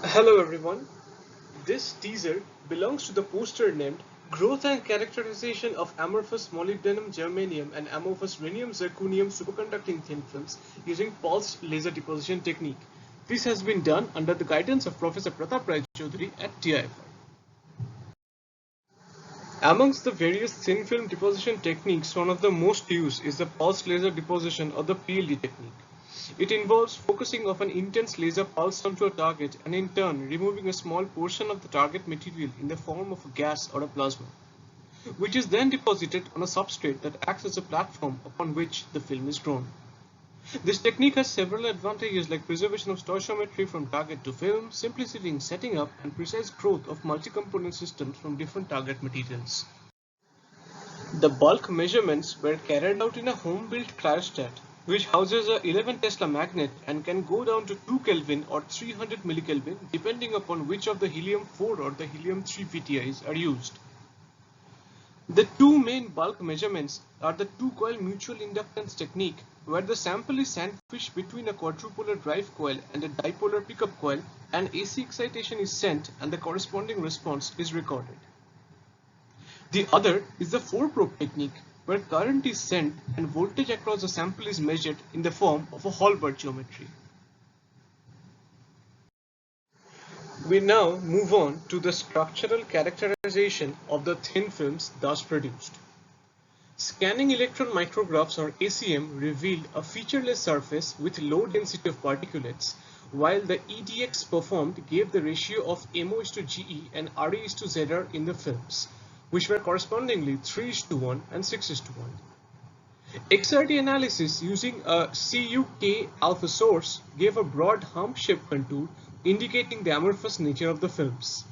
Hello everyone. This teaser belongs to the poster named Growth and Characterization of Amorphous Molybdenum Germanium and Amorphous Rhenium Zirconium Superconducting Thin Films using Pulsed Laser Deposition Technique. This has been done under the guidance of Professor Pratap Rai Chaudhary at TIFR. Amongst the various thin film deposition techniques, one of the most used is the pulsed laser deposition or the PLD technique. It involves focusing of an intense laser pulse onto a target and in turn removing a small portion of the target material in the form of a gas or a plasma, which is then deposited on a substrate that acts as a platform upon which the film is drawn. This technique has several advantages like preservation of stoichiometry from target to film, simplicity in setting up, and precise growth of multi-component systems from different target materials. The bulk measurements were carried out in a home-built cryostat, which houses a 11 Tesla magnet and can go down to 2 Kelvin or 300 millikelvin depending upon which of the helium-4 or the helium-3 PTIs are used. The two main bulk measurements are the two-coil mutual inductance technique, where the sample is sandwiched between a quadrupolar drive coil and a dipolar pickup coil, and AC excitation is sent and the corresponding response is recorded. The other is the 4-probe technique, where current is sent and voltage across the sample is measured in the form of a Hall-Bird geometry. We now move on to the structural characterization of the thin films thus produced. Scanning electron micrographs or ACM revealed a featureless surface with low density of particulates, while the EDX performed gave the ratio of a-MoGe and a-ReZr in the films, which were correspondingly 3:1 and 6:1. XRD analysis using a CUK alpha source gave a broad hump-shaped contour indicating the amorphous nature of the films.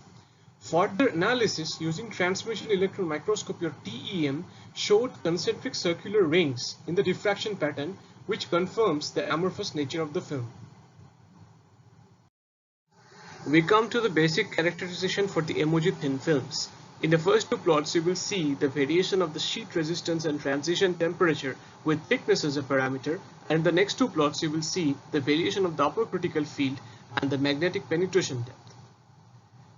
Further analysis using transmission electron microscopy or TEM showed concentric circular rings in the diffraction pattern, which confirms the amorphous nature of the film. We come to the basic characterization for the a-MoGe thin films. In the first two plots, you will see the variation of the sheet resistance and transition temperature with thickness as a parameter, and in the next two plots, you will see the variation of the upper critical field and the magnetic penetration depth.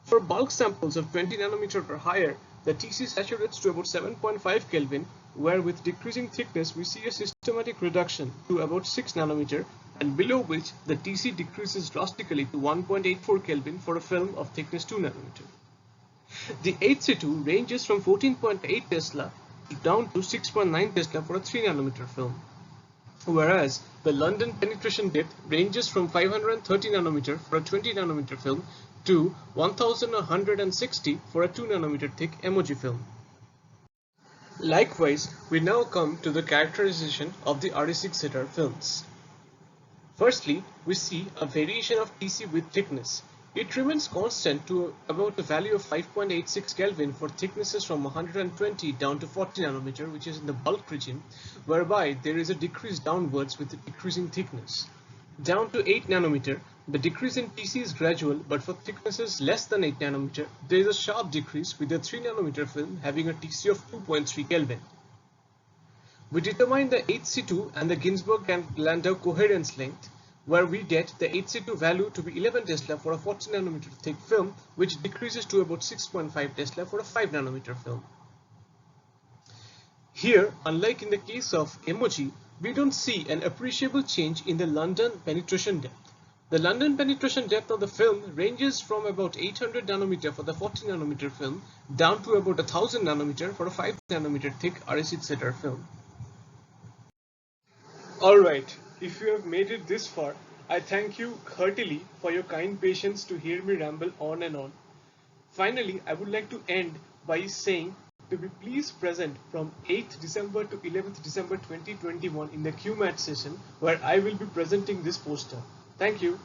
For bulk samples of 20 nanometer or higher, the TC saturates to about 7.5 Kelvin, where with decreasing thickness, we see a systematic reduction to about 6 nanometer, and below which the TC decreases drastically to 1.84 Kelvin for a film of thickness 2 nanometer. The a-ReZr ranges from 14.8 Tesla down to 6.9 Tesla for a 3 nanometer film, whereas the London penetration depth ranges from 530 nanometer for a 20 nanometer film to 1160 for a 2 nanometer thick a-MoGe film. Likewise, we now come to the characterization of the a-ReZr films. Firstly, we see a variation of TC with thickness. It remains constant to about a value of 5.86 Kelvin for thicknesses from 120 down to 40 nanometer, which is in the bulk region, whereby there is a decrease downwards with the decreasing thickness. Down to 8 nanometer, the decrease in TC is gradual, but for thicknesses less than 8 nanometer, there is a sharp decrease with the 3 nanometer film having a TC of 2.3 Kelvin. We determine the a-ReZr and the Ginzburg and Landau coherence length, where we get the a-ReZr value to be 11 Tesla for a 40 nanometer thick film, which decreases to about 6.5 Tesla for a 5 nanometer film. Here, unlike in the case of a-MoGe, we don't see an appreciable change in the London penetration depth. The London penetration depth of the film ranges from about 800 nanometer for the 40 nanometer film down to about 1000 nanometer for a 5 nanometer thick a-ReZr film. Alright, if you have made it this far, I thank you heartily for your kind patience to hear me ramble on and on. Finally, I would like to end by saying to be please present from 8th December to 11th December 2021 in the QMAT session, where I will be presenting this poster. Thank you.